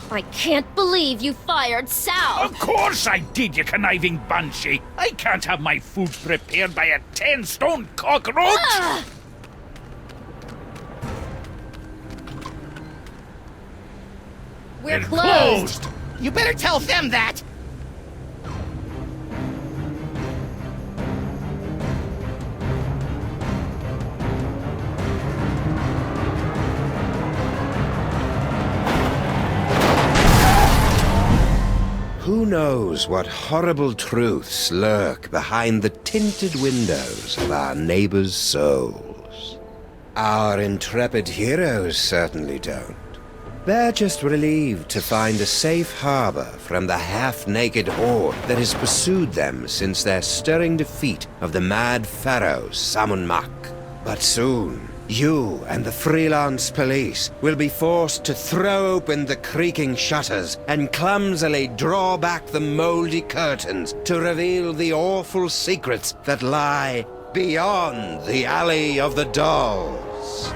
I can't believe you fired Sal! Of course I did, you conniving banshee! I can't have my food prepared by a 10-stone cockroach! Ah! We're closed! You better tell them that! Who knows what horrible truths lurk behind the tinted windows of our neighbors' souls? Our intrepid heroes certainly don't. They're just relieved to find a safe harbor from the half-naked horde that has pursued them since their stirring defeat of the mad pharaoh Samun-Mak. But soon, you and the freelance police will be forced to throw open the creaking shutters and clumsily draw back the moldy curtains to reveal the awful secrets that lie beyond the Alley of the Dolls.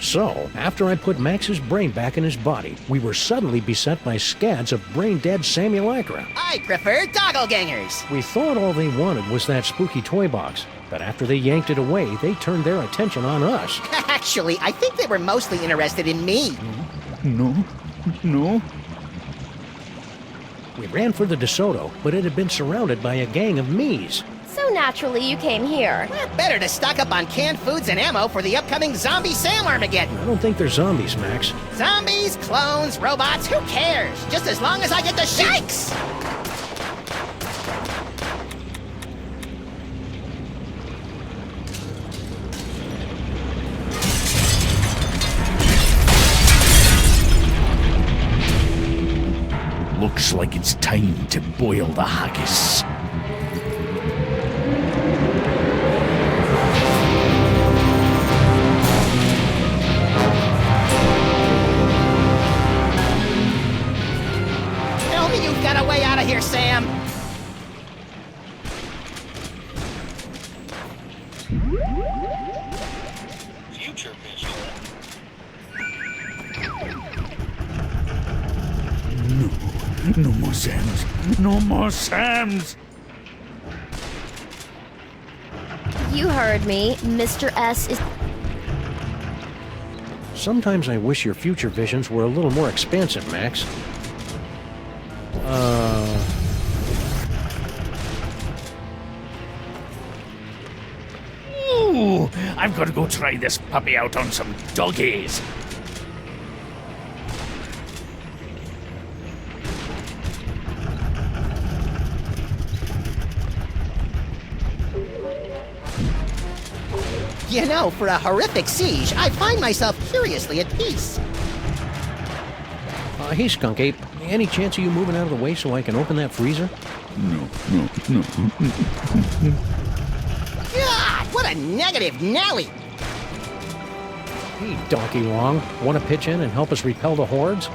So, after I put Max's brain back in his body, we were suddenly beset by scads of brain-dead simulacra. I prefer doppelgangers. We thought all they wanted was that spooky toy box, but after they yanked it away, they turned their attention on us. Actually, I think they were mostly interested in me. No. We ran for the DeSoto, but it had been surrounded by a gang of me's. So naturally you came here. Better to stock up on canned foods and ammo for the upcoming zombie Sam Armageddon. I don't think they're zombies, Max. Zombies, clones, robots, who cares? Just as long as I get the shakes! Looks like it's time to boil the haggis. Tell me you've got a way out of here, Sam! Future vision. No more Sams. No more Sams. You heard me. Mr. S is... Sometimes I wish your future visions were a little more expansive, Max. Ooh, I've got to go try this puppy out on some doggies. You know, for a horrific siege, I find myself curiously at peace. Hey, Skunk Ape, any chance of you moving out of the way so I can open that freezer? No. God, what What a negative Nelly! Hey, Donkey Long, want to pitch in and help us repel the hordes?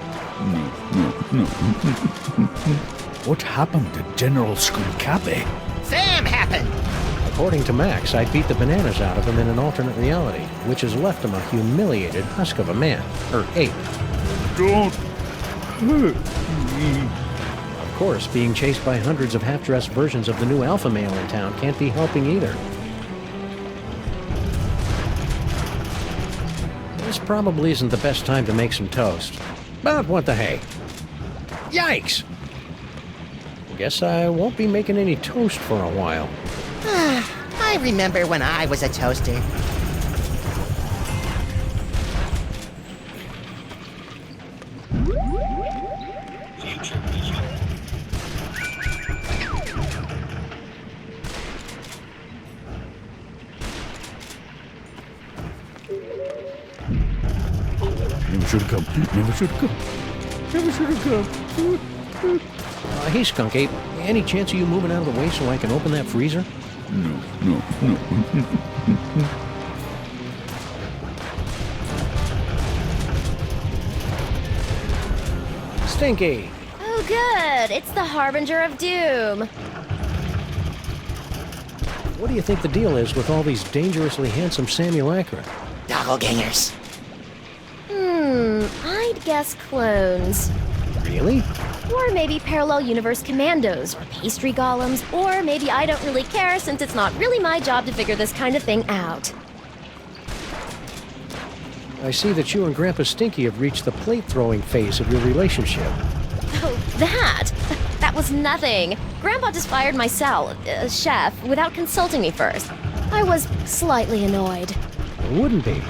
What happened to General Skunkabe? Sam happened! According to Max, I beat the bananas out of him in an alternate reality, which has left him a humiliated husk of a man, or ape. Don't hurt me. Of course, being chased by hundreds of half-dressed versions of the new alpha male in town can't be helping either. This probably isn't the best time to make some toast. But what the hey? Yikes! Guess I won't be making any toast for a while. I remember when I was a toaster. Future vision. Never should have come. Never should have come. Never should have come. Hey, Skunk Ape, any chance of you moving out of the way so I can open that freezer? No. Stinky! Oh, good. It's the harbinger of doom. What do you think the deal is with all these dangerously handsome simulacra? Doppelgangers. I'd guess clones. Really? Or maybe parallel universe commandos, or pastry golems, or maybe I don't really care since it's not really my job to figure this kind of thing out. I see that you and Grandpa Stinky have reached the plate-throwing phase of your relationship. Oh, that? That was nothing. Grandpa just fired my chef, without consulting me first. I was slightly annoyed. Wouldn't be.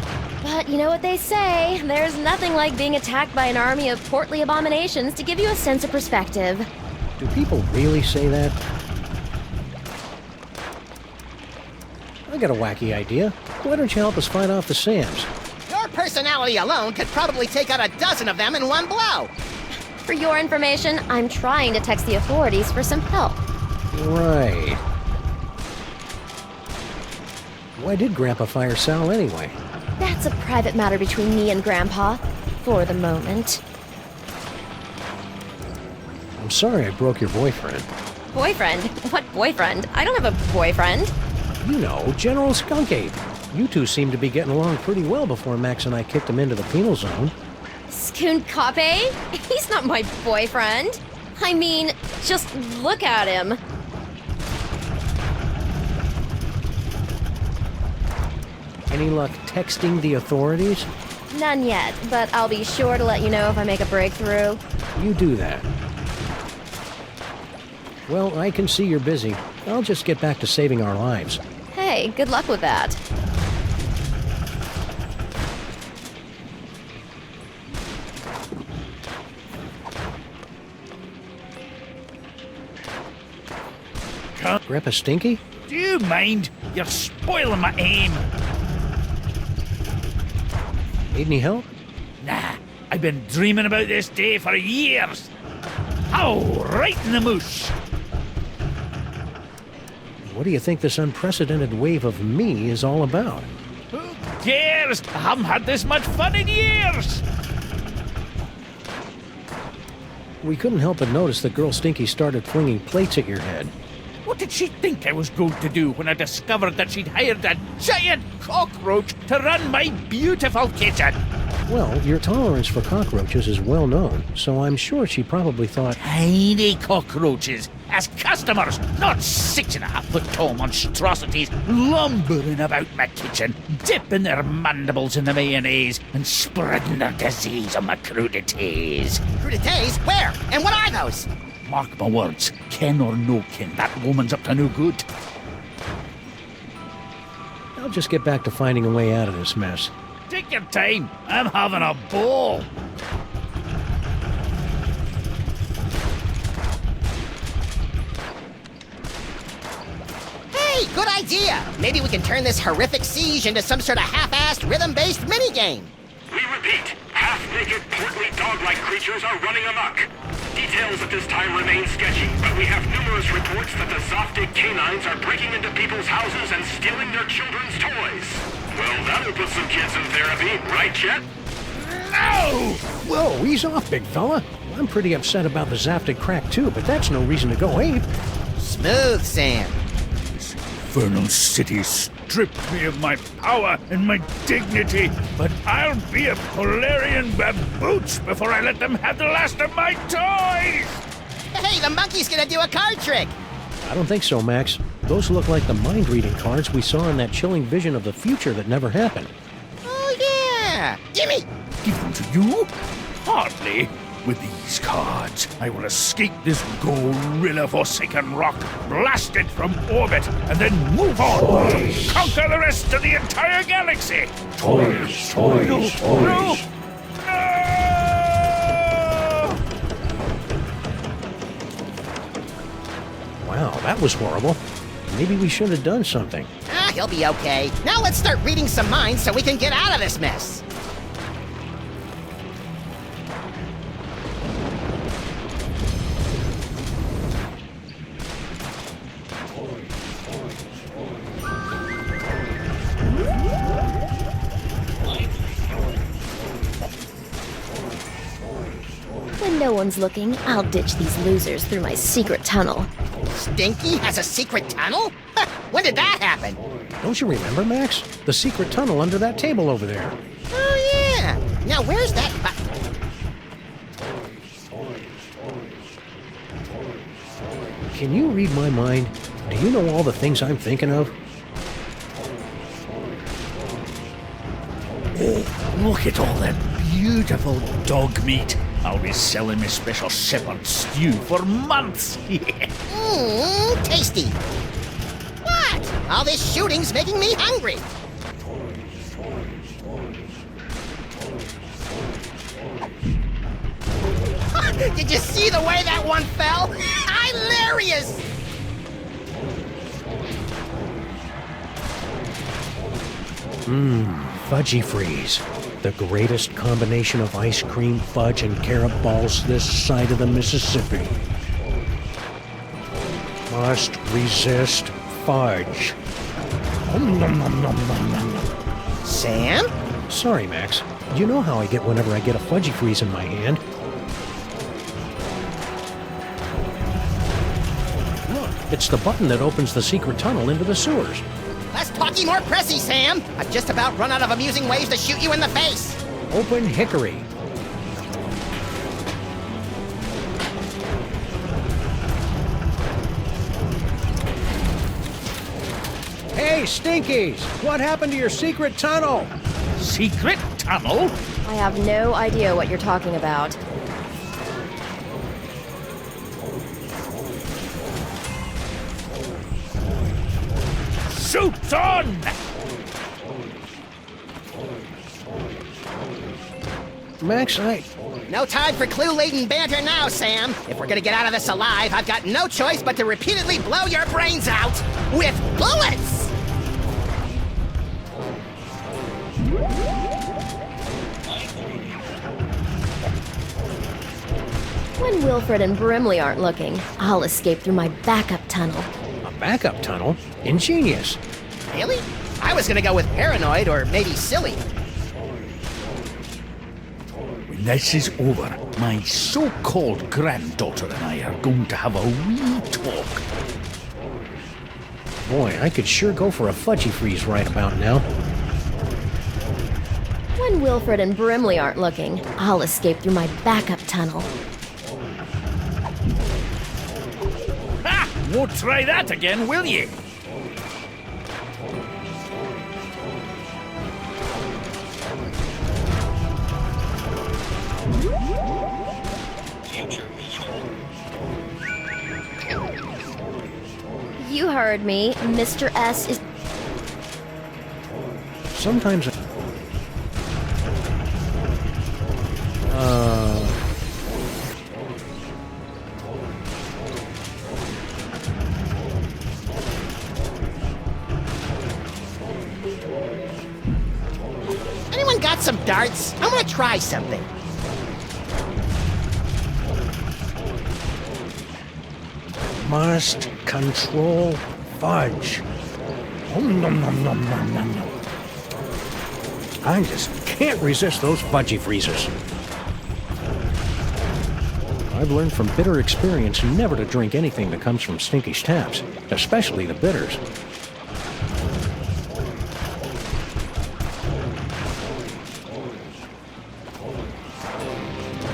But you know what they say, there's nothing like being attacked by an army of portly abominations to give you a sense of perspective. Do people really say that? I got a wacky idea. Why don't you help us fight off the Sams? Your personality alone could probably take out a dozen of them in one blow. For your information, I'm trying to text the authorities for some help. Right. Why did Grandpa fire Sal anyway? That's a private matter between me and Grandpa, for the moment. I'm sorry I broke your boyfriend. Boyfriend? What boyfriend? I don't have a boyfriend. You know, General Skunk Ape. You two seemed to be getting along pretty well before Max and I kicked him into the penal zone. Skunkabe? He's not my boyfriend. I mean, just look at him. Any luck texting the authorities? None yet, but I'll be sure to let you know if I make a breakthrough. You do that. Well, I can see you're busy. I'll just get back to saving our lives. Hey, good luck with that. Grandpa Stinky? Do you mind? You're spoiling my aim. Need any help? Nah, I've been dreaming about this day for years. Oh, right in the moosh. What do you think this unprecedented wave of me is all about? Who cares? I haven't had this much fun in years. We couldn't help but notice that girl Stinky started flinging plates at your head. What did she think I was going to do when I discovered that she'd hired a giant cockroach to run my beautiful kitchen? Well, your tolerance for cockroaches is well known, so I'm sure she probably thought, Tiny cockroaches as customers, not 6.5-foot tall monstrosities lumbering about my kitchen, dipping their mandibles in the mayonnaise and spreading their disease on my crudités. Crudités? Where? And what are those? Mark my words, kin or no kin, that woman's up to no good. I'll just get back to finding a way out of this mess. Take your time, I'm having a ball. Hey, good idea! Maybe we can turn this horrific siege into some sort of half-assed, rhythm-based minigame. We repeat, half half-naked, portly dog-like creatures are running amok. Details at this time remain sketchy, but we have numerous reports that the Zoftig canines are breaking into people's houses and stealing their children's toys. Well, that'll put some kids in therapy, right, Chet? No! Whoa, ease off, big fella. I'm pretty upset about the Zaftig crack too, but that's no reason to go ape. Smooth, Sam. Infernal city stripped me of my power and my dignity, but I'll be a Polarian babooch before I let them have the last of my toys! Hey, the monkey's gonna do a card trick. I don't think so, Max. Those look like the mind-reading cards we saw in that chilling vision of the future that never happened. Oh, yeah. Gimme. Give them to you? Hardly. With these cards, I will escape this gorilla-forsaken rock, blast it from orbit, and then move on. Toys. Conquer the rest of the entire galaxy. Toys, toys, No, toys. no, no! Wow, that was horrible. Maybe we should have done something. Ah, he'll be okay. Now let's start reading some minds so we can get out of this mess. When no one's looking, I'll ditch these losers through my secret tunnel. Stinky has a secret tunnel? When did that happen? Don't you remember, Max? The secret tunnel under that table over there. Oh, yeah. Now, where's that Can you read my mind? Do you know all the things I'm thinking of? Oh, look at all that beautiful dog meat. I'll be selling my special shepherd stew for months. Tasty. What? All this shooting's making me hungry. Did you see the way that one fell? Hilarious! Fudgy Freeze. The greatest combination of ice cream, fudge, and carob balls this side of the Mississippi. Must resist fudge. Nom, nom, nom, nom, nom, nom. Sam? Sorry, Max. You know how I get whenever I get a Fudgy Freeze in my hand. Look, it's the button that opens the secret tunnel into the sewers. Less talky, more pressy, Sam. I've just about run out of amusing ways to shoot you in the face. Open hickory. Hey, Stinkies! What happened to your secret tunnel? Secret tunnel? I have no idea what you're talking about. Suits on! Max, No time for clue-laden banter now, Sam. If we're gonna get out of this alive, I've got no choice but to repeatedly blow your brains out with bullets! When Wilfred and Brimley aren't looking, I'll escape through my backup tunnel. a backup tunnel? Ingenious. Really? I was gonna go with paranoid or maybe silly. When this is over, my so-called granddaughter and I are going to have a wee talk. Boy, I could sure go for a Fudgy Freeze right about now. When Wilfred and Brimley aren't looking, I'll escape through my backup tunnel. Ha! Won't try that again, will ye? Future visual. You heard me. Mr. S is... Sometimes... Anyone got some starts, I want to try something. Must control fudge. Nom, nom, nom, nom, nom, nom, nom. I just can't resist those fudgy freezers. I've learned from bitter experience never to drink anything that comes from Stinky's taps, especially the bitters.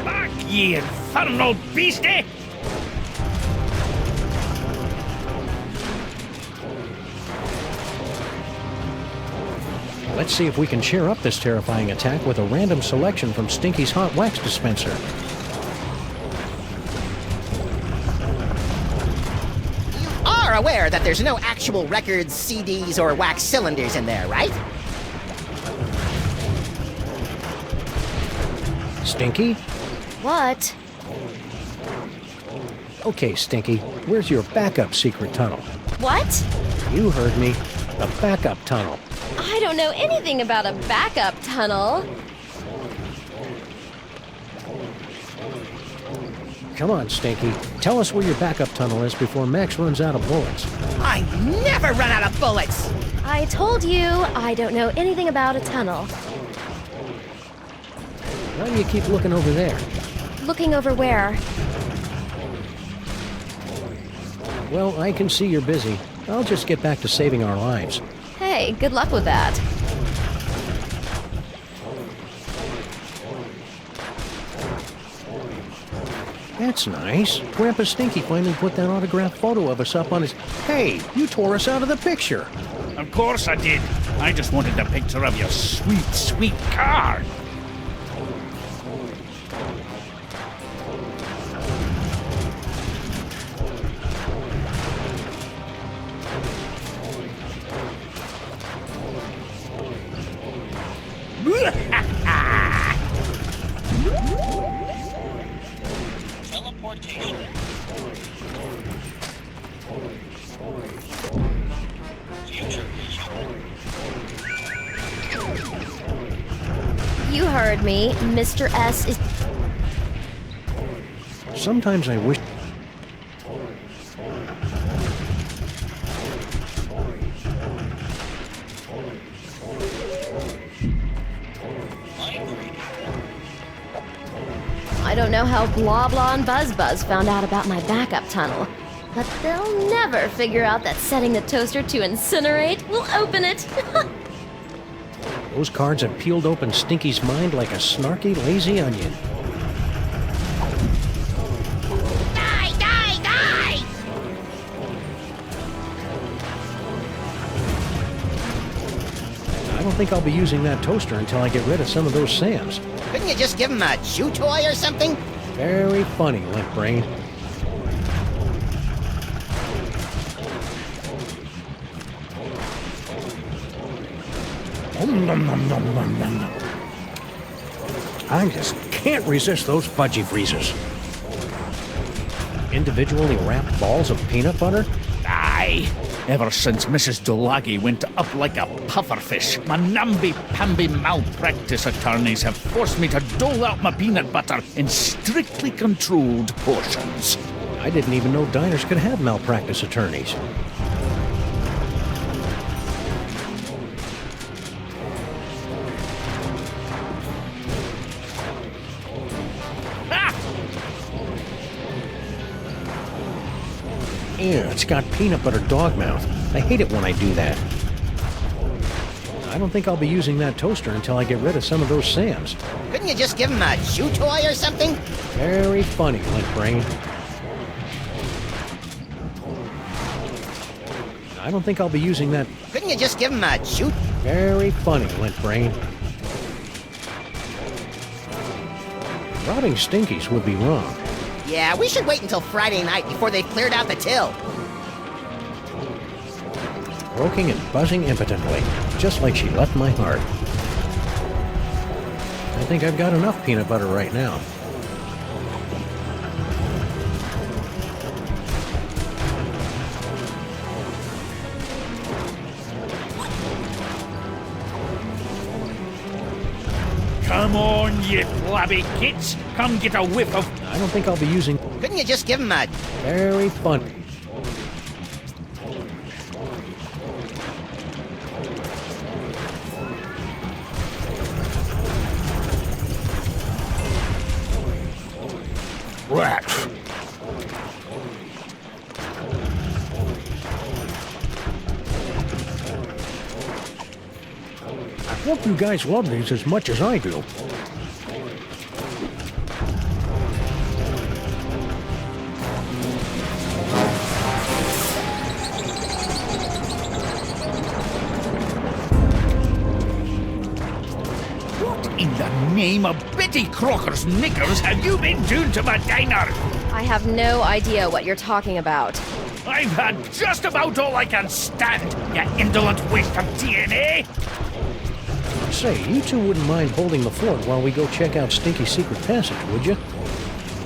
Back, ye infernal beastie! Let's see if we can cheer up this terrifying attack with a random selection from Stinky's hot wax dispenser. You are aware that there's no actual records, CDs, or wax cylinders in there, right? Stinky? What? Okay, Stinky, where's your backup secret tunnel? What? You heard me. The backup tunnel. I don't know anything about a backup tunnel. Come on, Stinky. Tell us where your backup tunnel is before Max runs out of bullets. I never run out of bullets! I told you I don't know anything about a tunnel. Why do you keep looking over there? Looking over where? Well, I can see you're busy. I'll just get back to saving our lives. Hey, good luck with that. That's nice. Grandpa Stinky finally put that autographed photo of us up on his... Hey, you tore us out of the picture. Of course I did. I just wanted a picture of your sweet, sweet car. Teleportation. Future vision. You heard me. Mr. S is... Sometimes I wish... I don't know how Blah Blah and Buzz Buzz found out about my backup tunnel, but they'll never figure out that setting the toaster to incinerate will open it. Those cards have peeled open Stinky's mind like a snarky, lazy onion. Die, die, die! I don't think I'll be using that toaster until I get rid of some of those Sams. Couldn't you just give him a chew toy or something? Very funny, Limp Brain. Nom, nom, nom, nom, nom, nom, nom. I just can't resist those fudgy freezers. Individually wrapped balls of peanut butter? Aye. Ever since Mrs. Dolagi went up like a pufferfish, my namby-pamby malpractice attorneys have forced me to dole out my peanut butter in strictly controlled portions. I didn't even know diners could have malpractice attorneys. Ah! Ew, it's got peanut butter dog mouth. I hate it when I do that. I don't think I'll be using that toaster until I get rid of some of those Sams. Couldn't you just give him a chew toy or something? Very funny, Limp Brain. I don't think I'll be using that. Couldn't you just give him a chew? Very funny, Limp Brain. Robbing Stinkies would be wrong. Yeah, we should wait until Friday night before they've cleared out the till. Croaking and buzzing impotently, just like she left my heart. I think I've got enough peanut butter right now. Come on, you flabby kids. Come get a whiff of... I don't think I'll be using... Couldn't you just give him a... Very funny. Rats. I hope you guys love these as much as I do. What in the name of Betty Crocker's knickers have you been doing to my diner? I have no idea what you're talking about. I've had just about all I can stand, you indolent waste of DNA! Say, you two wouldn't mind holding the fort while we go check out Stinky's secret passage, would you?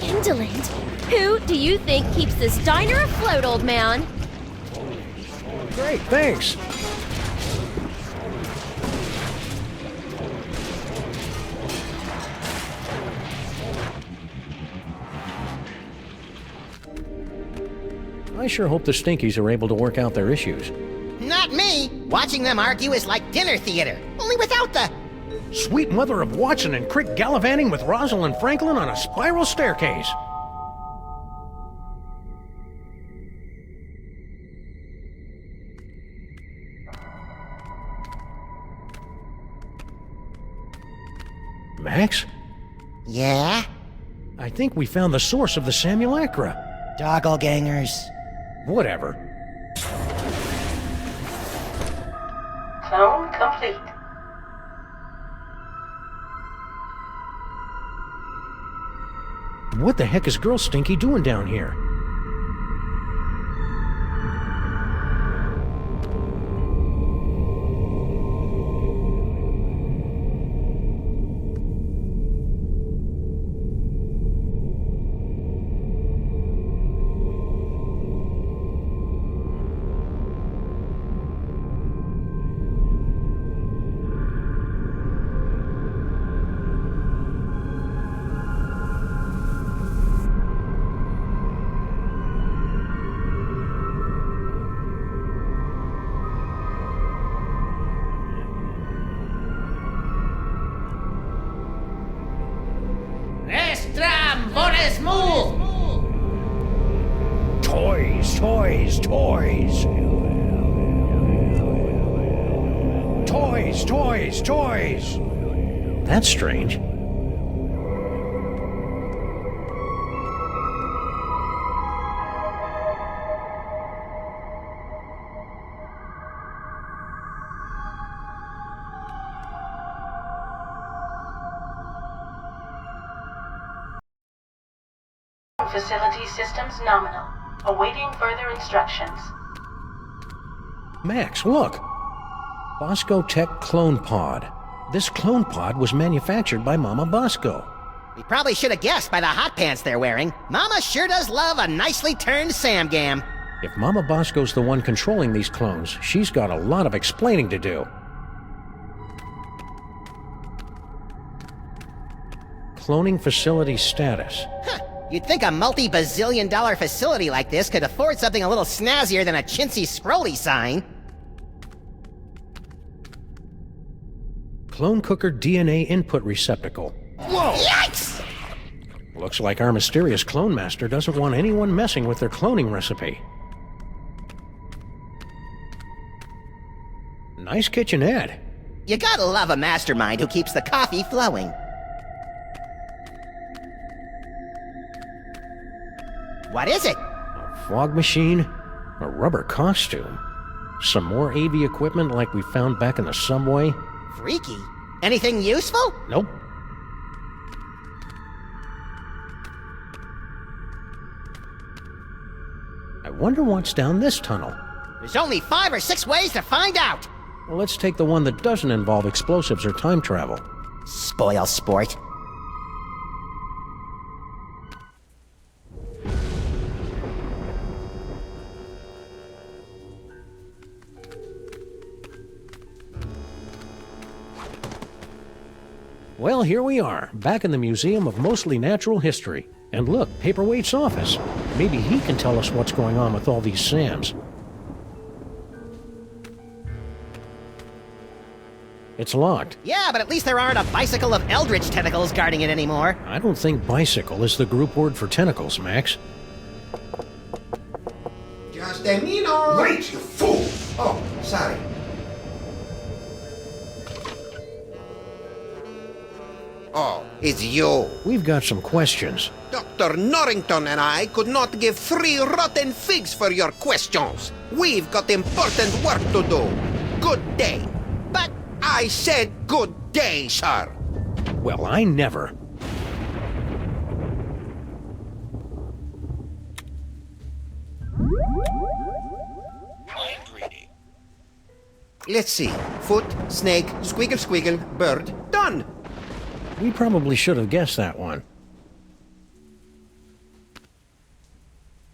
Indolent? Who do you think keeps this diner afloat, old man? Great, thanks. I sure hope the Stinkies are able to work out their issues. Not me! Watching them argue is like dinner theater, only without the... Sweet mother of Watson and Crick gallivanting with Rosalind Franklin on a spiral staircase. Max? Yeah? I think we found the source of the simulacra. Doppelgangers. Whatever. Clone complete. What the heck is Girl Stinky doing down here? Toys, toys, toys. Toys, toys, toys. That's strange. Facility systems nominal. Awaiting further instructions. Max, look. Bosco Tech Clone Pod. This clone pod was manufactured by Mama Bosco. We probably should have guessed by the hot pants they're wearing. Mama sure does love a nicely turned Samgam. If Mama Bosco's the one controlling these clones, she's got a lot of explaining to do. Cloning facility status. Huh. You'd think a multi-bazillion-dollar facility like this could afford something a little snazzier than a chintzy scrolly sign. Clone cooker DNA input receptacle. Whoa! Yikes! Looks like our mysterious clone master doesn't want anyone messing with their cloning recipe. Nice kitchenette. You gotta love a mastermind who keeps the coffee flowing. What is it? A fog machine, a rubber costume, some more AV equipment like we found back in the subway. Freaky. Anything useful? Nope. I wonder what's down this tunnel. There's only 5 or 6 ways to find out. Well, let's take the one that doesn't involve explosives or time travel. Spoil sport. Well, here we are, back in the Museum of Mostly Natural History. And look, Paperweight's office. Maybe he can tell us what's going on with all these Sams. It's locked. Yeah, but at least there aren't a bicycle of eldritch tentacles guarding it anymore. I don't think bicycle is the group word for tentacles, Max. Just a minute! Wait, you fool! Oh, sorry. Oh, it's you. We've got some questions. Dr. Norrington and I could not give 3 rotten figs for your questions. We've got important work to do. Good day. But I said good day, sir. Well, I never. Mind reading. Let's see. Foot, snake, squiggle squiggle, bird. Done. We probably should have guessed that one.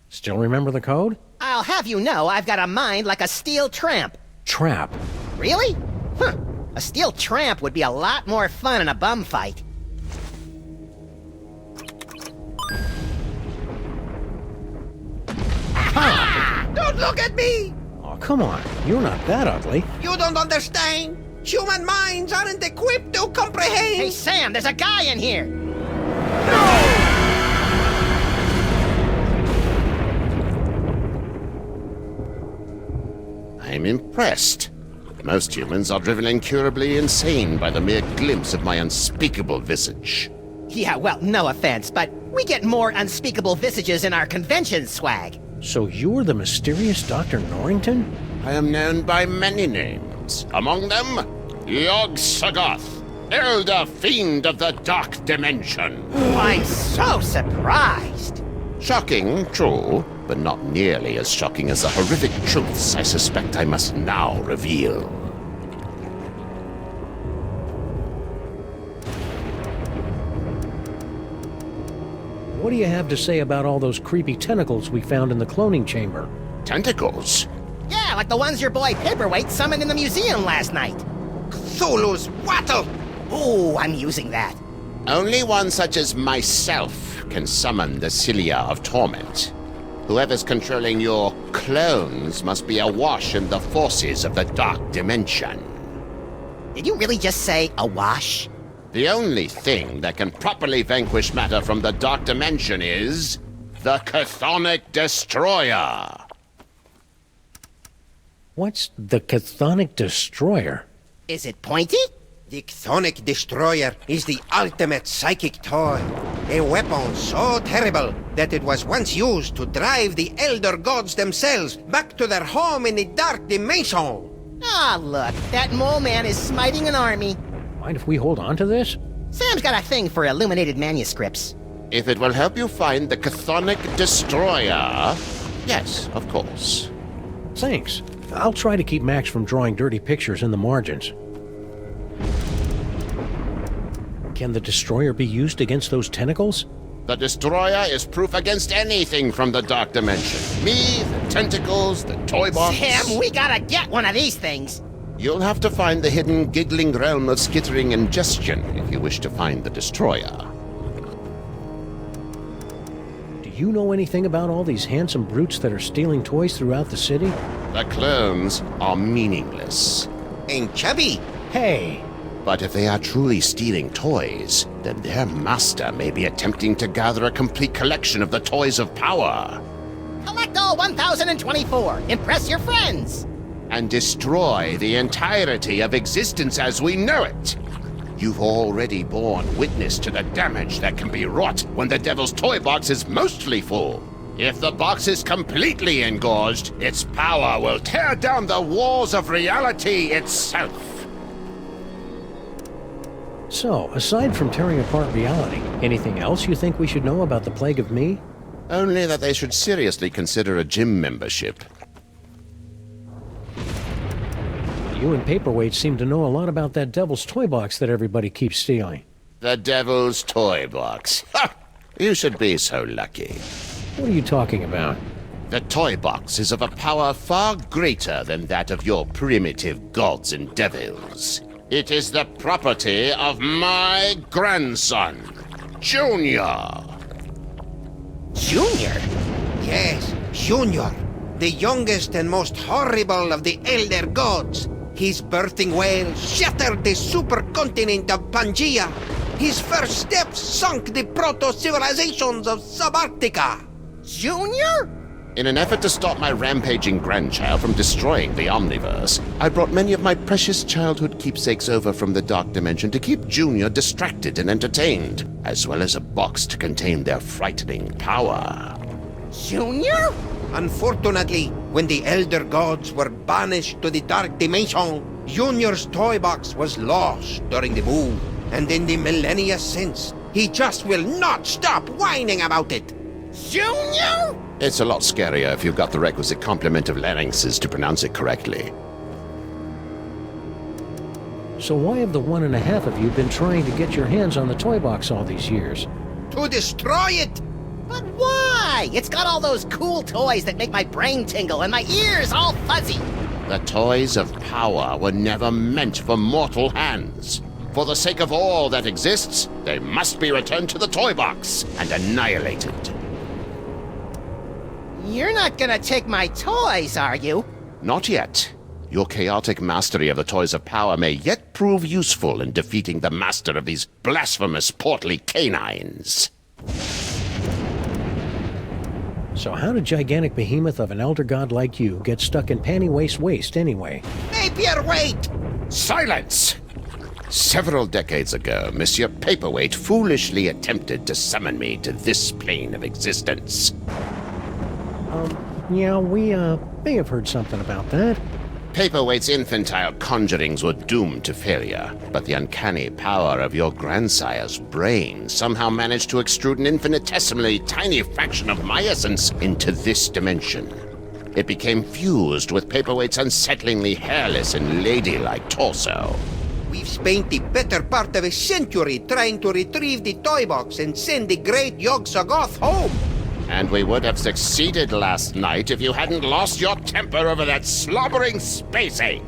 Still remember the code? I'll have you know I've got a mind like a steel tramp. Trap. Really? Huh. A steel tramp would be a lot more fun in a bum fight. Don't look at me! Oh, come on. You're not that ugly. You don't understand. Human minds aren't equipped to comprehend. Hey, Sam, there's a guy in here! I'm impressed. Most humans are driven incurably insane by the mere glimpse of my unspeakable visage. Yeah, well, no offense, but we get more unspeakable visages in our convention swag. So you're the mysterious Dr. Norrington? I am known by many names. Among them, Yog-Sothoth, Elder Fiend of the Dark Dimension. I'm so surprised. Shocking, true, but not nearly as shocking as the horrific truths I suspect I must now reveal. What do you have to say about all those creepy tentacles we found in the cloning chamber? Tentacles? Yeah, like the ones your boy Paperweight summoned in the museum last night. Cthulhu's wattle! Ooh, I'm using that. Only one such as myself can summon the Cilia of Torment. Whoever's controlling your clones must be awash in the forces of the Dark Dimension. Did you really just say awash? The only thing that can properly vanquish matter from the Dark Dimension is the Chthonic Destroyer. What's the Chthonic Destroyer? Is it pointy? The Chthonic Destroyer is the ultimate psychic toy. A weapon so terrible that it was once used to drive the Elder Gods themselves back to their home in the Dark Dimension. Ah, look, that mole man is smiting an army. Mind if we hold on to this? Sam's got a thing for illuminated manuscripts. If it will help you find the Chthonic Destroyer, yes, of course. Thanks. I'll try to keep Max from drawing dirty pictures in the margins. Can the Destroyer be used against those tentacles? The Destroyer is proof against anything from the Dark Dimension. Me, the tentacles, the toy box. Sam, we gotta get one of these things. You'll have to find the hidden giggling realm of skittering ingestion if you wish to find the Destroyer. Do you know anything about all these handsome brutes that are stealing toys throughout the city? The clones are meaningless. And chubby. Hey! But if they are truly stealing toys, then their master may be attempting to gather a complete collection of the toys of power. Collect all 1,024. Impress your friends. And destroy the entirety of existence as we know it. You've already borne witness to the damage that can be wrought when the Devil's toy box is mostly full. If the box is completely engorged, its power will tear down the walls of reality itself. So, aside from tearing apart reality, anything else you think we should know about the Plague of Me? Only that they should seriously consider a gym membership. You and Paperweight seem to know a lot about that Devil's toy box that everybody keeps stealing. The Devil's toy box. Ha! You should be so lucky. What are you talking about? The toy box is of a power far greater than that of your primitive gods and devils. It is the property of my grandson, Junior. Junior? Yes, Junior, the youngest and most horrible of the Elder Gods. His birthing wail shattered the supercontinent of Pangaea. His first steps sunk the proto-civilizations of Subarctica. Junior? In an effort to stop my rampaging grandchild from destroying the Omniverse, I brought many of my precious childhood keepsakes over from the Dark Dimension to keep Junior distracted and entertained, as well as a box to contain their frightening power. Junior? Unfortunately, when the Elder Gods were banished to the Dark Dimension, Junior's toy box was lost during the move, and in the millennia since, he just will not stop whining about it. Junior? It's a lot scarier if you've got the requisite complement of larynxes to pronounce it correctly. So why have the 1.5 of you been trying to get your hands on the toy box all these years? To destroy it! But why? It's got all those cool toys that make my brain tingle and my ears all fuzzy. The toys of power were never meant for mortal hands. For the sake of all that exists, they must be returned to the toy box and annihilated. You're not gonna take my toys, are you? Not yet. Your chaotic mastery of the toys of power may yet prove useful in defeating the master of these blasphemous portly canines. So how did gigantic behemoth of an elder god like you get stuck in panty waist anyway? Napier, wait! Silence! Several decades ago, Monsieur Paperweight foolishly attempted to summon me to this plane of existence. Yeah, we may have heard something about that. Paperweight's infantile conjurings were doomed to failure, but the uncanny power of your grandsire's brain somehow managed to extrude an infinitesimally tiny fraction of my essence into this dimension. It became fused with Paperweight's unsettlingly hairless and ladylike torso. We've spent the better part of a century trying to retrieve the toy box and send the great Yog-Sothoth home. And we would have succeeded last night if you hadn't lost your temper over that slobbering space ape.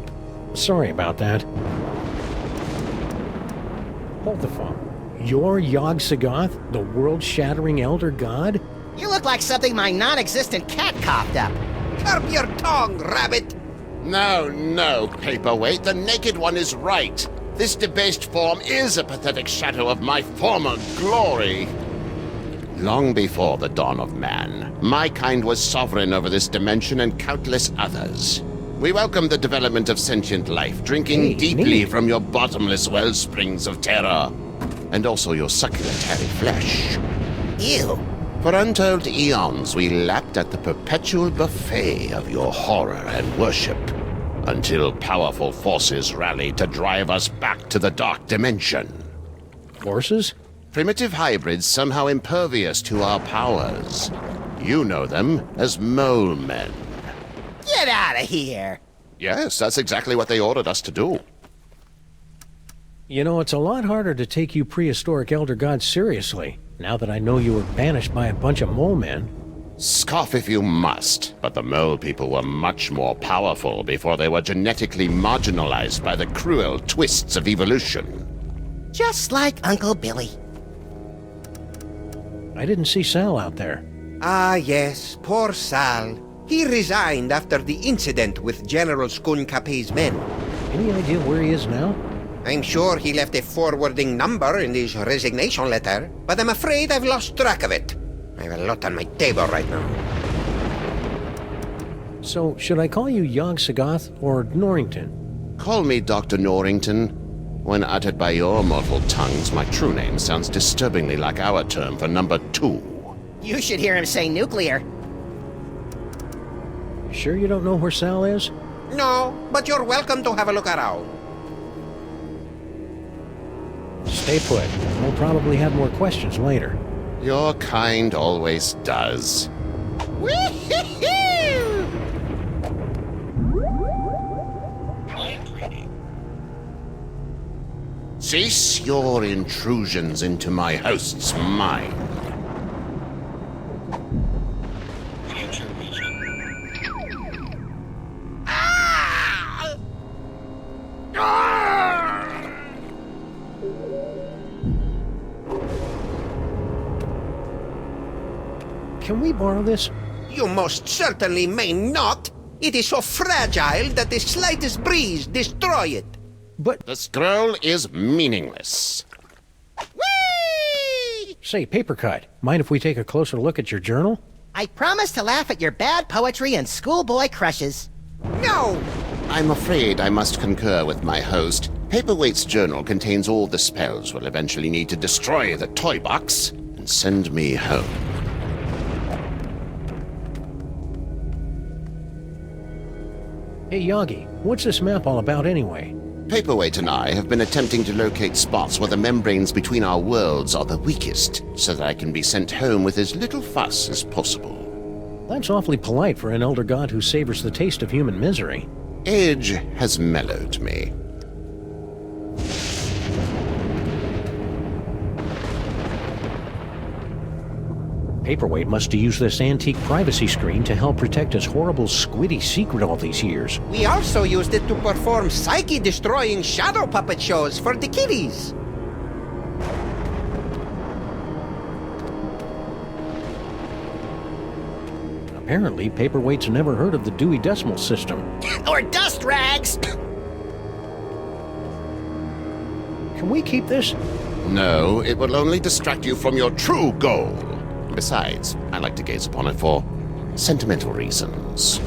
Sorry about that. Hold the phone. You're Yog-Sothoth, the world-shattering elder god? You look like something my non-existent cat coughed up. Curb your tongue, rabbit! No, Paperweight, the Naked One is right. This debased form is a pathetic shadow of my former glory. Long before the dawn of man, my kind was sovereign over this dimension and countless others. We welcome the development of sentient life, drinking deeply from your bottomless well springs of terror, and also your succulent hairy flesh. Ew. For untold eons, we lapped at the perpetual buffet of your horror and worship, until powerful forces rallied to drive us back to the Dark Dimension. Forces? Primitive hybrids somehow impervious to our powers. You know them as mole men. Get out of here. Yes, that's exactly what they ordered us to do. You know, it's a lot harder to take you prehistoric elder gods seriously, now that I know you were banished by a bunch of mole men. Scoff if you must, but the mole people were much more powerful before they were genetically marginalized by the cruel twists of evolution. Just like Uncle Billy. I didn't see Sal out there. Ah, yes, poor Sal. He resigned after the incident with General Skunkapé's men. Any idea where he is now? I'm sure he left a forwarding number in his resignation letter, but I'm afraid I've lost track of it. I have a lot on my table right now. So, should I call you Yog-Sothoth or Norrington? Call me Dr. Norrington. When uttered by your mortal tongues, my true name sounds disturbingly like our term for number 2. You should hear him say nuclear. Sure you don't know where Sal is? No, but you're welcome to have a look around. Stay put. We'll probably have more questions later. Your kind always does. Mind reading. Cease your intrusions into my host's mind. Future vision. Can we borrow this? You most certainly may not. It is so fragile that the slightest breeze destroy it. But... The scroll is meaningless. Whee! Say, Papercut, mind if we take a closer look at your journal? I promise to laugh at your bad poetry and schoolboy crushes. No! I'm afraid I must concur with my host. Paperweight's journal contains all the spells we'll eventually need to destroy the toy box and send me home. Hey, Yagi, what's this map all about anyway? Paperweight and I have been attempting to locate spots where the membranes between our worlds are the weakest, so that I can be sent home with as little fuss as possible. That's awfully polite for an elder god who savors the taste of human misery. Age has mellowed me. Paperweight must have used this antique privacy screen to help protect his horrible squiddy secret all these years. We also used it to perform psyche-destroying shadow puppet shows for the kiddies. Apparently, Paperweight's never heard of the Dewey Decimal System. Or dust rags! Can we keep this? No, it will only distract you from your true goal. Besides, I like to gaze upon it for sentimental reasons.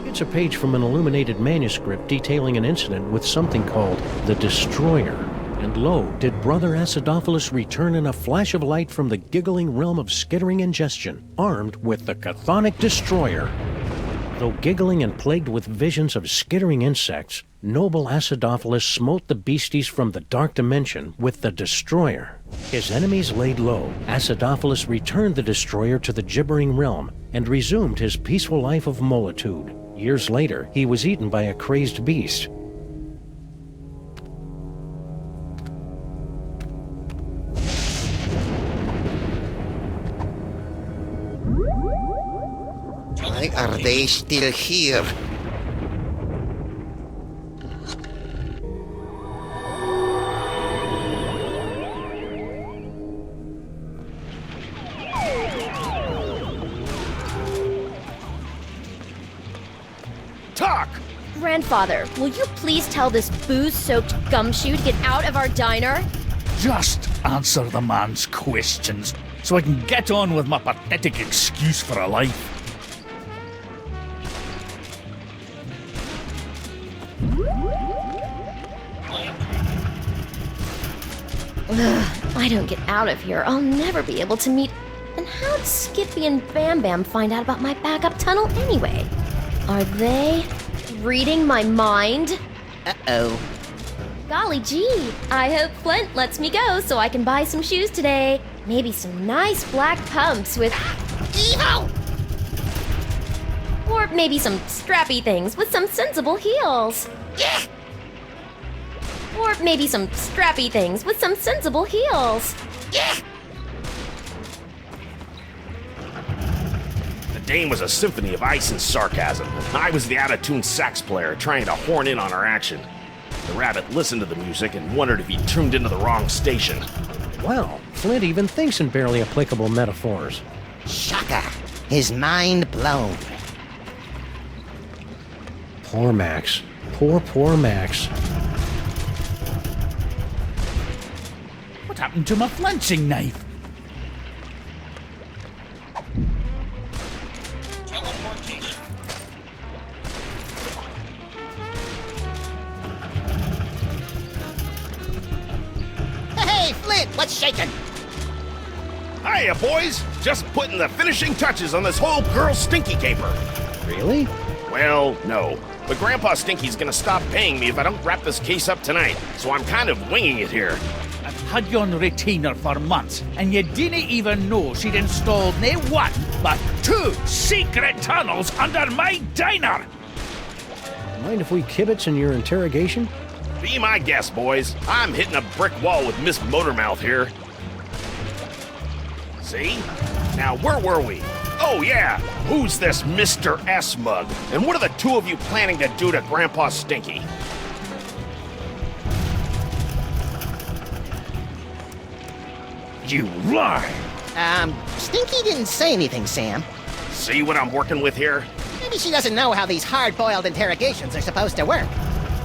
It's a page from an illuminated manuscript detailing an incident with something called the Destroyer. And lo, did Brother Acidophilus return in a flash of light from the giggling realm of skittering ingestion, armed with the Chthonic Destroyer. Though giggling and plagued with visions of skittering insects, noble Acidophilus smote the beasties from the dark dimension with the Destroyer. His enemies laid low. Acidophilus returned the Destroyer to the gibbering realm and resumed his peaceful life of molitude. Years later, he was eaten by a crazed beast. Why are they still here? Talk! Grandfather, will you please tell this booze-soaked gumshoe to get out of our diner? Just answer the man's questions, so I can get on with my pathetic excuse for a life. Ugh, if I don't get out of here, I'll never be able to meet... And how'd Skippy and Bam Bam find out about my backup tunnel anyway? Are they reading my mind? Uh-oh. Golly gee, I hope Flint lets me go so I can buy some shoes today. Maybe some nice black pumps with... Evil! Or maybe some strappy things with some sensible heels. Yeah! Or maybe some strappy things with some sensible heels. Yeah! The dame was a symphony of ice and sarcasm. I was the out-of-tune sax player trying to horn in on her action. The rabbit listened to the music and wondered if he tuned into the wrong station. Wow, Flint even thinks in barely applicable metaphors. Shaka! His mind blown. Poor Max. Poor Max. What happened to my flinching knife? Teleportation. Hey, Flint, what's shaking? Hiya, boys! Just putting the finishing touches on this whole girl Stinky caper. Really? Well, no. But Grandpa Stinky's gonna stop paying me if I don't wrap this case up tonight, so I'm kind of winging it here. I've had you on retainer for months, and you didn't even know she'd installed not one, but 2 secret tunnels under my diner! Mind if we kibitz in your interrogation? Be my guest, boys. I'm hitting a brick wall with Miss Motormouth here. See? Now, where were we? Oh yeah, who's this Mr. S mug? And what are the two of you planning to do to Grandpa Stinky? You lie! Stinky didn't say anything, Sam. See what I'm working with here? Maybe she doesn't know how these hard-boiled interrogations are supposed to work.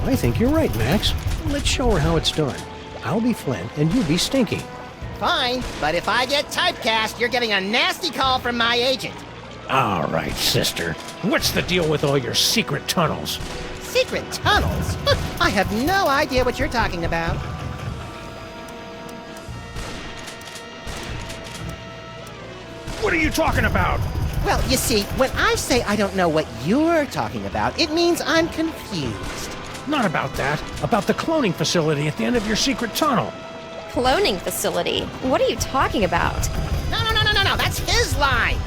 I think you're right, Max. Let's show her how it's done. I'll be Flint, and you be Stinky. Fine, but if I get typecast, you're getting a nasty call from my agent. All right, sister. What's the deal with all your secret tunnels? Secret tunnels? I have no idea what you're talking about. What are you talking about? Well, you see, when I say I don't know what you're talking about, it means I'm confused. Not about that. About the cloning facility at the end of your secret tunnel. Cloning facility? What are you talking about? No, that's his line!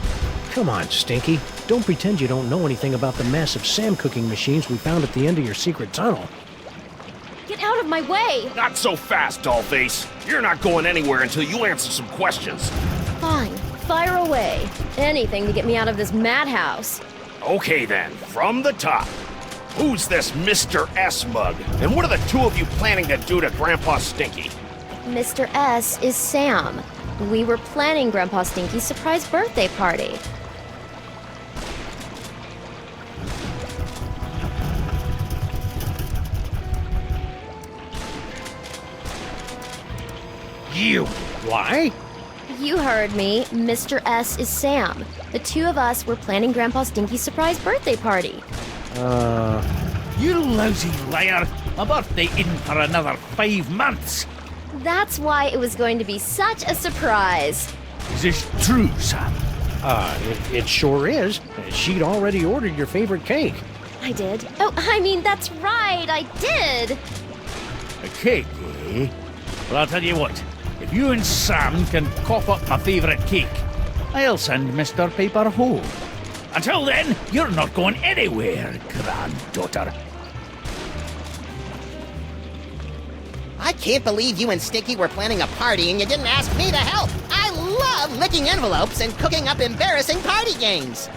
Come on, Stinky. Don't pretend you don't know anything about the massive Sam cooking machines we found at the end of your secret tunnel. Get out of my way! Not so fast, Dollface. You're not going anywhere until you answer some questions. Fine, fire away. Anything to get me out of this madhouse. Okay then, from the top. Who's this Mr. S mug? And what are the two of you planning to do to Grandpa Stinky? Mr. S is Sam. We were planning Grandpa Stinky's surprise birthday party. You lie? You heard me. Mr. S is Sam. The two of us were planning Grandpa Stinky's surprise birthday party. You lousy liar! My birthday isn't for another 5 months. That's why it was going to be such a surprise. Is this true, Sam? It sure is. She'd already ordered your favorite cake. I did. Oh, I mean, that's right, I did. A cake, eh? Well, I'll tell you what. If you and Sam can cough up my favourite cake, I'll send Mr. Paper home. Until then, you're not going anywhere, granddaughter. I can't believe you and Stinky were planning a party and you didn't ask me to help. I love licking envelopes and cooking up embarrassing party games.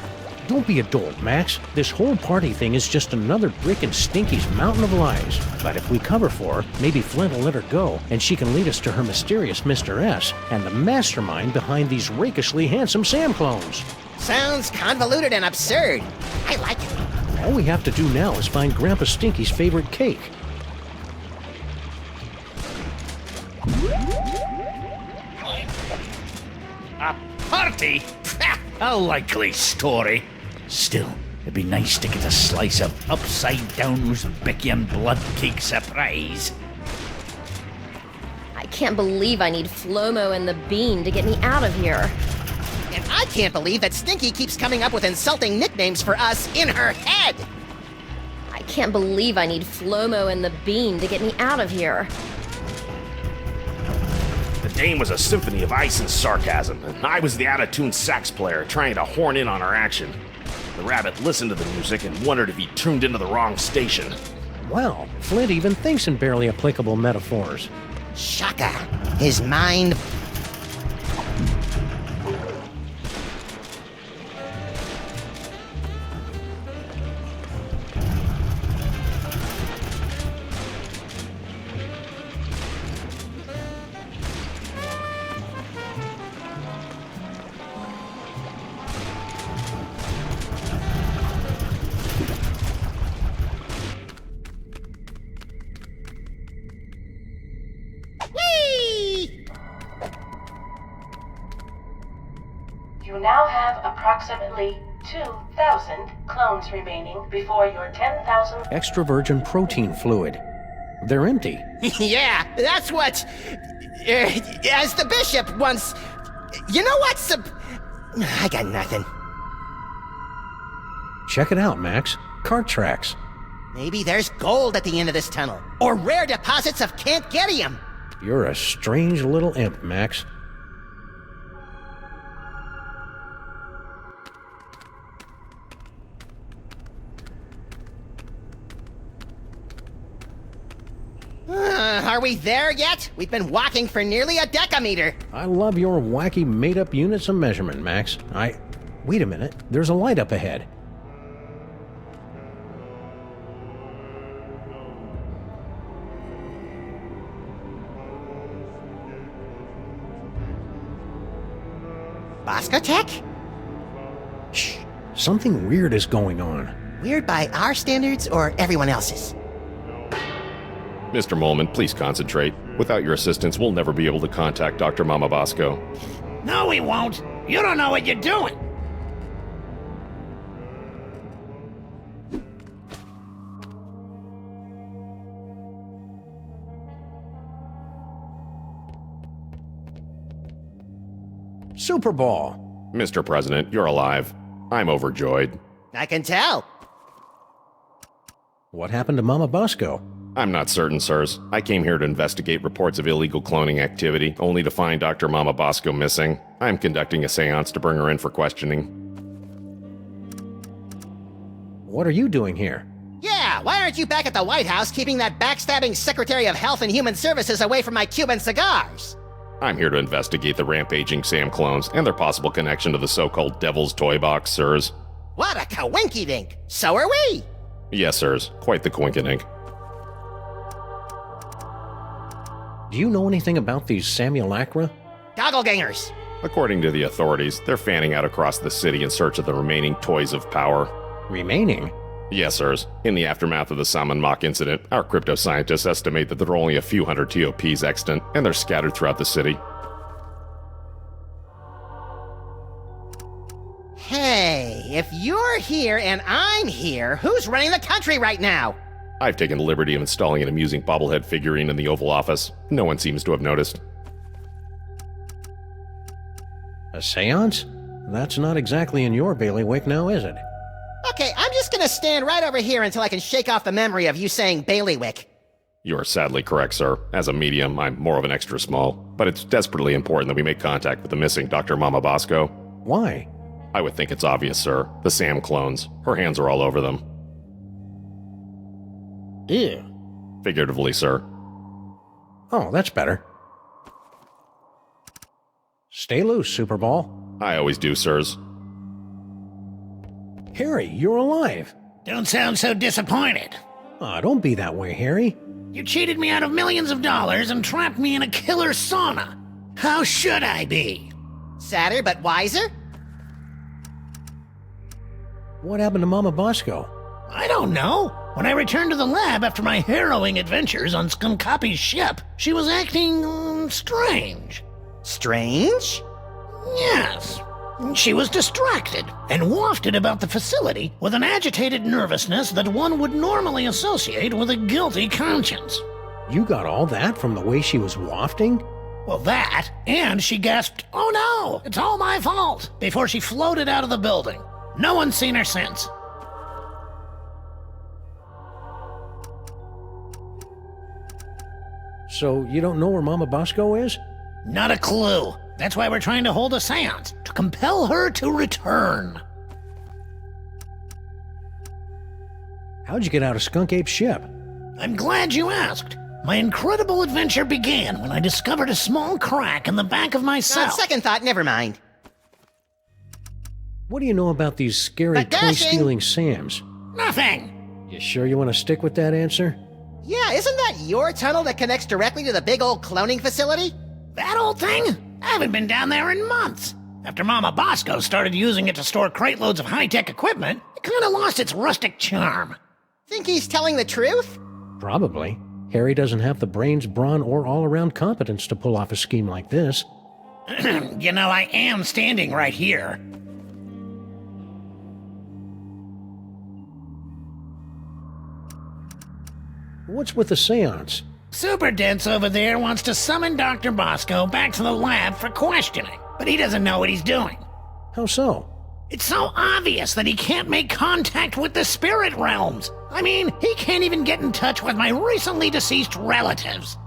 Don't be a dolt, Max. This whole party thing is just another brick in Stinky's mountain of lies. But if we cover for her, maybe Flint will let her go, and she can lead us to her mysterious Mr. S and the mastermind behind these rakishly handsome Sam clones. Sounds convoluted and absurd. I like it. All we have to do now is find Grandpa Stinky's favorite cake. A party? A likely story. Still, it'd be nice to get a slice of upside-down Uzbekian blood cake surprise. I can't believe I need Flomo and the Bean to get me out of here. And I can't believe that Stinky keeps coming up with insulting nicknames for us in her head. I can't believe I need Flomo and the Bean to get me out of here. The dame was a symphony of ice and sarcasm, and I was the out-of-tune sax player trying to horn in on her action. The rabbit listened to the music and wondered if he tuned into the wrong station. Wow, Flint even thinks in barely applicable metaphors. Shaka. His mind. You now have approximately 2,000 clones remaining before your 10,000th. Extra virgin protein fluid. They're empty. Yeah, that's what. As the bishop once. You know what's I got nothing. Check it out, Max. Cart tracks. Maybe there's gold at the end of this tunnel, or rare deposits of Cantgetium. You're a strange little imp, Max. Are we there yet? We've been walking for nearly a decameter. I love your wacky made-up units of measurement, Max. Wait a minute, there's a light up ahead. Bosco Tech? Shh, something weird is going on. Weird by our standards or everyone else's? Mr. Molman, please concentrate. Without your assistance, we'll never be able to contact Dr. Mama Bosco. No, we won't. You don't know what you're doing. Super Ball! Mr. President, you're alive. I'm overjoyed. I can tell. What happened to Mama Bosco? I'm not certain, sirs. I came here to investigate reports of illegal cloning activity, only to find Dr. Mama Bosco missing. I'm conducting a seance to bring her in for questioning. What are you doing here? Yeah, why aren't you back at the White House keeping that backstabbing Secretary of Health and Human Services away from my Cuban cigars? I'm here to investigate the rampaging Sam clones and their possible connection to the so-called Devil's Toy Box, sirs. What a coinky-dink! So are we! Yes, sirs. Quite the coinkydink. Do you know anything about these simulacra? Gogglegangers! According to the authorities, they're fanning out across the city in search of the remaining toys of power. Remaining? Yes, sirs. In the aftermath of the Salmon Mock incident, our crypto scientists estimate that there are only a few hundred TOPs extant, and they're scattered throughout the city. Hey, if you're here and I'm here, who's running the country right now? I've taken the liberty of installing an amusing bobblehead figurine in the Oval Office. No one seems to have noticed. A seance? That's not exactly in your bailiwick now, is it? Okay, I'm just gonna stand right over here until I can shake off the memory of you saying bailiwick. You are sadly correct, sir. As a medium, I'm more of an extra small. But it's desperately important that we make contact with the missing Dr. Mama Bosco. Why? I would think it's obvious, sir. The Sam clones. Her hands are all over them. Ew. Figuratively, sir. Oh, that's better. Stay loose, Super Ball. I always do, sirs. Harry, you're alive. Don't sound so disappointed. Aw, don't be that way, Harry. You cheated me out of millions of dollars and trapped me in a killer sauna. How should I be? Sadder but wiser? What happened to Mama Bosco? I don't know. When I returned to the lab after my harrowing adventures on Skunkapi's ship, she was acting strange. Strange? Yes. She was distracted and wafted about the facility with an agitated nervousness that one would normally associate with a guilty conscience. You got all that from the way she was wafting? Well, that, and she gasped, "Oh no, it's all my fault," before she floated out of the building. No one's seen her since. So you don't know where Mama Bosco is? Not a clue. That's why we're trying to hold a seance, to compel her to return. How'd you get out of Skunk Ape's ship? I'm glad you asked. My incredible adventure began when I discovered a small crack in the back of my cell. On second thought, never mind. What do you know about these scary But dashing- toy-stealing Sams? Nothing. You sure you want to stick with that answer? Yeah, isn't that your tunnel that connects directly to the big old cloning facility? That old thing? I haven't been down there in months. After Mama Bosco started using it to store crate loads of high-tech equipment, it kind of lost its rustic charm. Think he's telling the truth? Probably. Harry doesn't have the brains, brawn, or all-around competence to pull off a scheme like this. You know, I am standing right here. What's with the seance? Super Dense over there wants to summon Dr. Bosco back to the lab for questioning, but he doesn't know what he's doing. How so? It's so obvious that he can't make contact with the spirit realms. I mean, he can't even get in touch with my recently deceased relatives.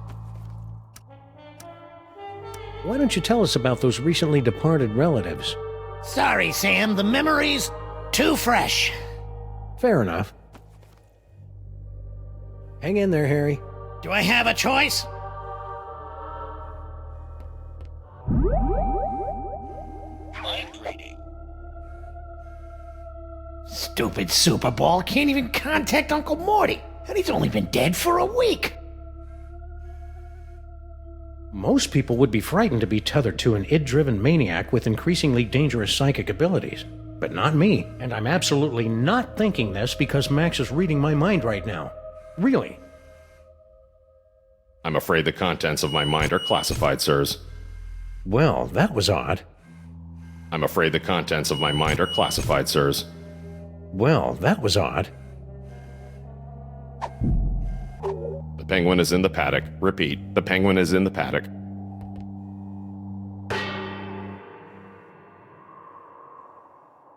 Why don't you tell us about those recently departed relatives? Sorry, Sam, the memories too fresh. Fair enough. Hang in there, Harry. Do I have a choice? Mind reading. Stupid Super Ball can't even contact Uncle Morty, and he's only been dead for a week. Most people would be frightened to be tethered to an id-driven maniac with increasingly dangerous psychic abilities. But not me, and I'm absolutely not thinking this because Max is reading my mind right now. Really. I'm afraid the contents of my mind are classified, sirs. Well, that was odd. I'm afraid the contents of my mind are classified, sirs. Well, that was odd. The penguin is in the paddock. Repeat, the penguin is in the paddock.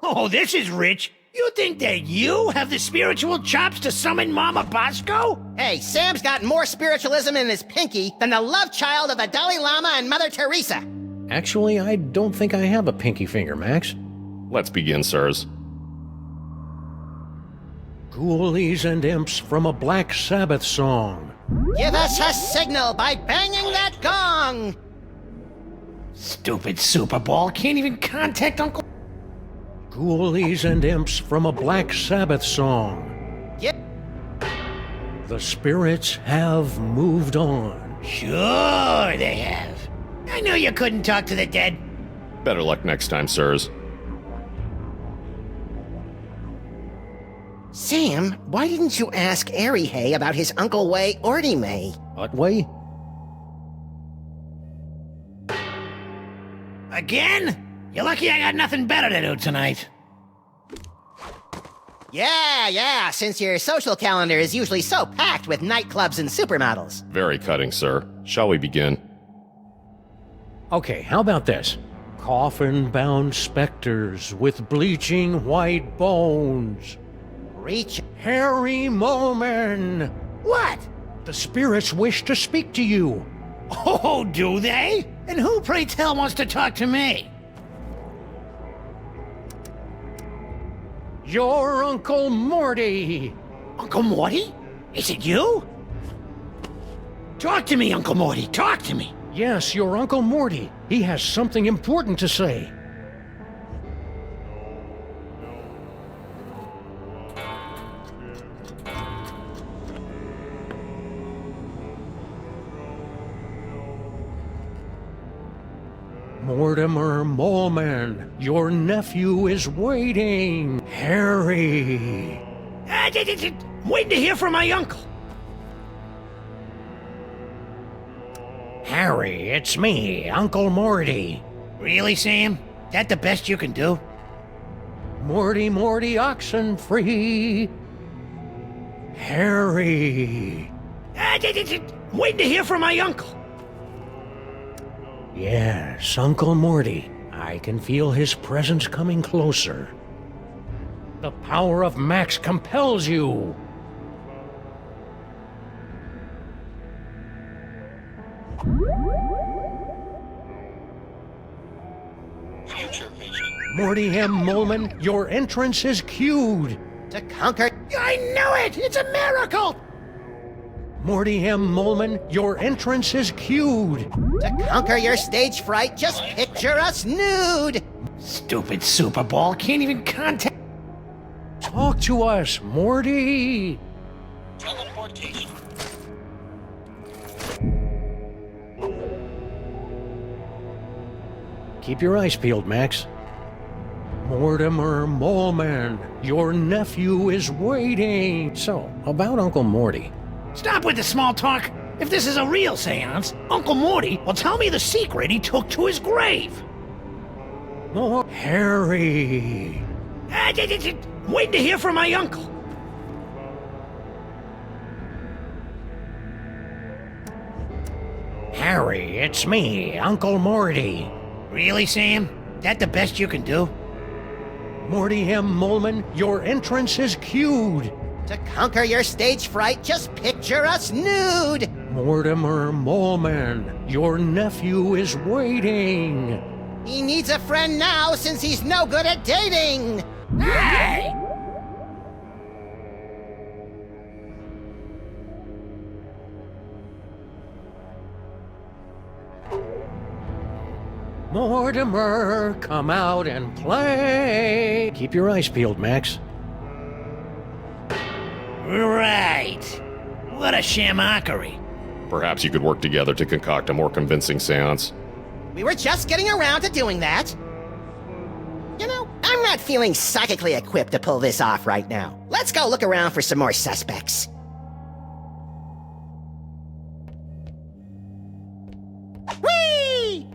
Oh, this is rich. You think that you have the spiritual chops to summon Mama Bosco? Hey, Sam's got more spiritualism in his pinky than the love child of the Dalai Lama and Mother Teresa. Actually, I don't think I have a pinky finger, Max. Let's begin, sirs. Ghoulies and imps from a Black Sabbath song. Give us a signal by banging that gong! Stupid Super Ball can't even contact Uncle... Ghoulies and imps from a Black Sabbath song. Yep. The spirits have moved on. Sure they have. I knew you couldn't talk to the dead. Better luck next time, sirs. Sam, why didn't you ask Airy about his Uncle Way Ordime? What way? Again? You're lucky I got nothing better to do tonight. Yeah, since your social calendar is usually so packed with nightclubs and supermodels. Very cutting, sir. Shall we begin? Okay, how about this? Coffin-bound specters with bleaching white bones. Reach. Harry Molman! What? The spirits wish to speak to you. Oh, do they? And who, pray tell, wants to talk to me? Your Uncle Morty! Uncle Morty? Is it you? Talk to me, Uncle Morty. Talk to me. Yes, your Uncle Morty. He has something important to say. Mortimer Moleman, your nephew is waiting. Harry. Waiting to hear from my uncle. Harry, it's me, Uncle Morty. Really, Sam? That the best you can do? Morty Oxenfree. Harry. Waiting to hear from my uncle. Yes, Uncle Morty. I can feel his presence coming closer. The power of Max compels you. Future vision. Morty M. Molman, your entrance is cued. To conquer. I knew it! It's a miracle! Morty M. Molman, your entrance is cued. To conquer your stage fright, just picture us nude. Stupid Super Ball can't even contact... Talk to us, Morty. Teleportation. Keep your eyes peeled, Max. Mortimer Molman, your nephew is waiting. So, about Uncle Morty. Stop with the small talk. If this is a real seance, Uncle Morty will tell me the secret he took to his grave. Oh, Harry. Waiting to hear from my uncle. Harry, it's me, Uncle Morty. Really, Sam? That the best you can do? Morty M. Molman, your entrance is cued. To conquer your stage fright, just picture us nude. Mortimer Molman, your nephew is waiting. He needs a friend now since he's no good at dating. Hey! Mortimer, come out and play. Keep your eyes peeled, Max. Right. What a shamockery. Perhaps you could work together to concoct a more convincing seance. We were just getting around to doing that. You know, I'm not feeling psychically equipped to pull this off right now. Let's go look around for some more suspects. Whee!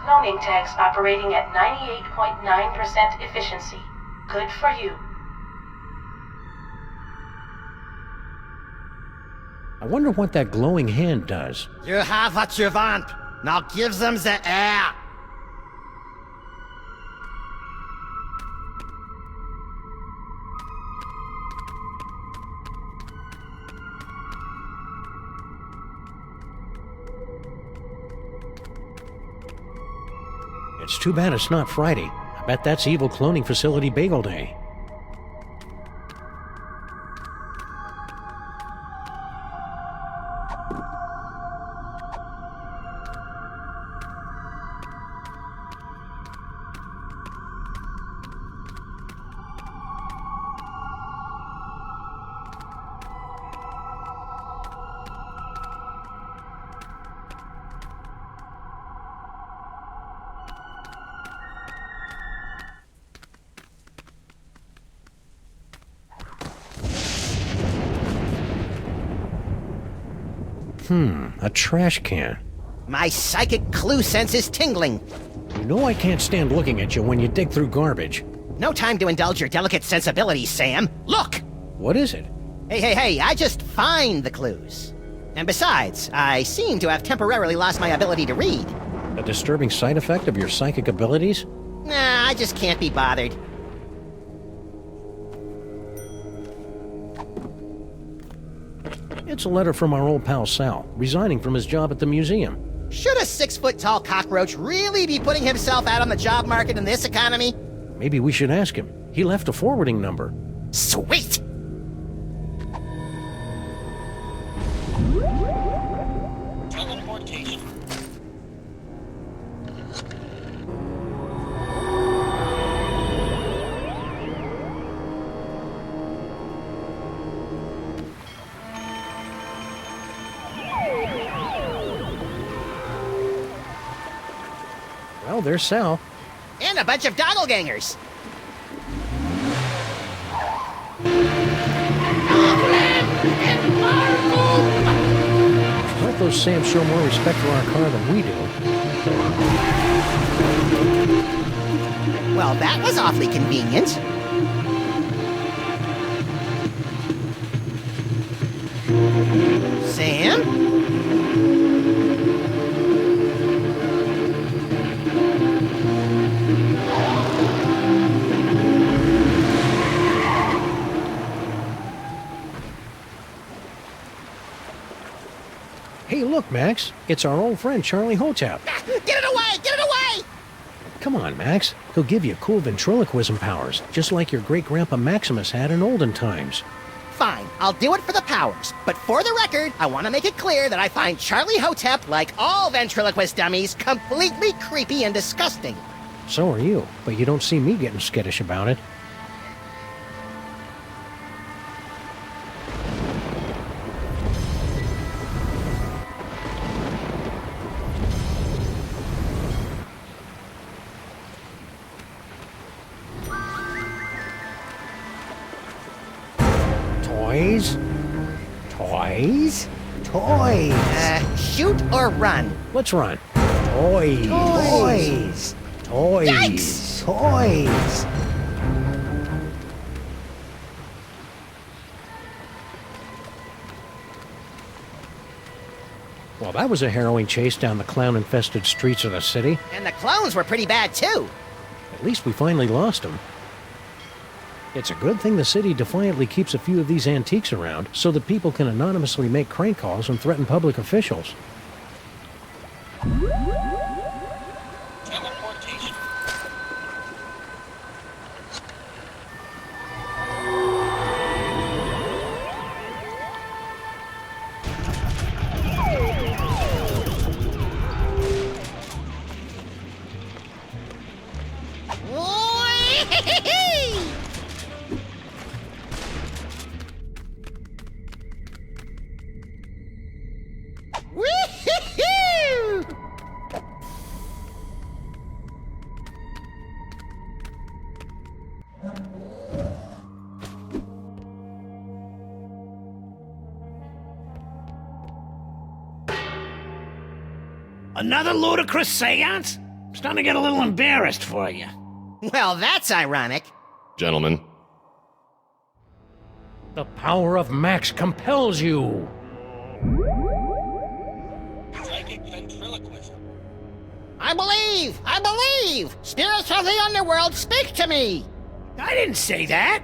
Cloning tags operating at 98.9% efficiency. Good for you. I wonder what that glowing hand does. You have what you want. Now give them the air. It's too bad it's not Friday. I bet that's Evil Cloning Facility Bagel Day. A trash can. My psychic clue sense is tingling. You know I can't stand looking at you when you dig through garbage. No time to indulge your delicate sensibilities, Sam. Look! What is it? Hey, I just find the clues. And besides, I seem to have temporarily lost my ability to read. A disturbing side effect of your psychic abilities? Nah, I just can't be bothered. It's a letter from our old pal Sal, resigning from his job at the museum. Should a 6-foot-tall cockroach really be putting himself out on the job market in this economy? Maybe we should ask him. He left a forwarding number. Sweet! Teleportation. Well, there's Sal. And a bunch of doppelgangers. Let those Sams show more respect for our car than we do. Well, that was awfully convenient. Sam? Hey, look, Max. It's our old friend Charlie Hotep. Get it away! Get it away! Come on, Max. He'll give you cool ventriloquism powers, just like your great-grandpa Maximus had in olden times. Fine, I'll do it for the powers. But for the record, I want to make it clear that I find Charlie Hotep, like all ventriloquist dummies, completely creepy and disgusting. So are you, but you don't see me getting skittish about it. Toys? Toys? Toys! Shoot or run? Let's run. Toys. Toys. Toys. Yikes. Toys. Well, that was a harrowing chase down the clown-infested streets of the city. And the clones were pretty bad, too. At least we finally lost them. It's a good thing the city defiantly keeps a few of these antiques around so that people can anonymously make crank calls and threaten public officials. Teleportation. Another ludicrous seance? I'm starting to get a little embarrassed for you. Well, that's ironic. Gentlemen, The power of Max compels you. Psychic ventriloquism. I believe! Spirits of the underworld, speak to me! I didn't say that.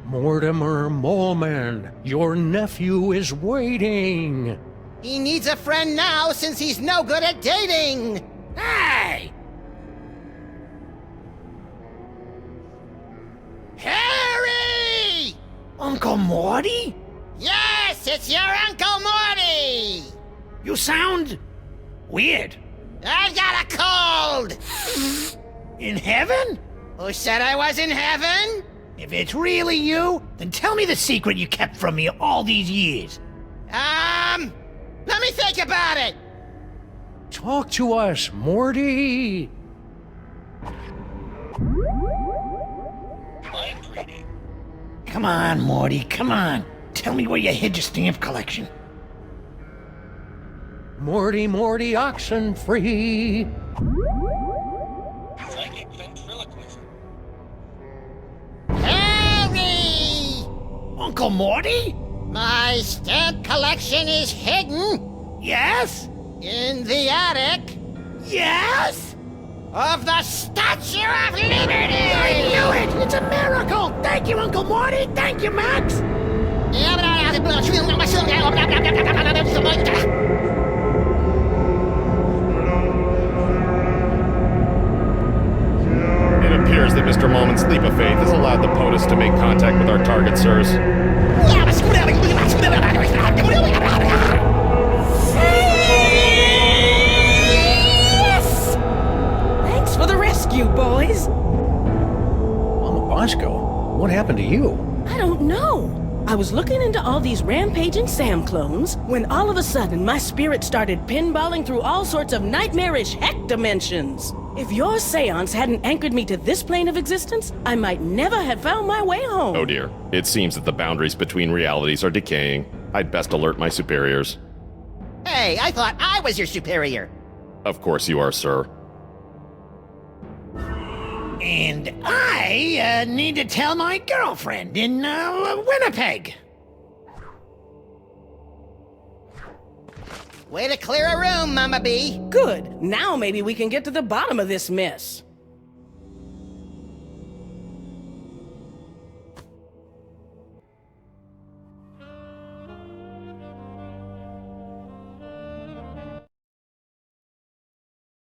Mortimer Moleman, your nephew is waiting. He needs a friend now since he's no good at dating! Hey! Harry! Uncle Morty? Yes, it's your Uncle Morty! You sound weird. I got a cold! In heaven? Who said I was in heaven? If it's really you, then tell me the secret you kept from me all these years. Let me think about it! Talk to us, Morty. Mind reading. Come on, Morty, come on. Tell me where you hid your stamp collection. Morty, Oxenfree. Psychic ventriloquism. Harry! Uncle Morty? My stamp collection is hidden Yes? in the attic Yes? of the Statue of Liberty! I knew it! It's a miracle! Thank you, Uncle Morty! Thank you, Max! it appears that Mr. Moleman's leap of faith has allowed the POTUS to make contact with our target, sirs. Thanks for the rescue, boys. Mama Bosco, what happened to you? I don't know. I was looking into all these rampaging Sam clones when all of a sudden my spirit started pinballing through all sorts of nightmarish heck dimensions. If your seance hadn't anchored me to this plane of existence, I might never have found my way home. Oh dear. It seems that the boundaries between realities are decaying. I'd best alert my superiors. Hey, I thought I was your superior. Of course you are, sir. And I need to tell my girlfriend in Winnipeg. Way to clear a room, Mama B. Good. Now maybe we can get to the bottom of this mess.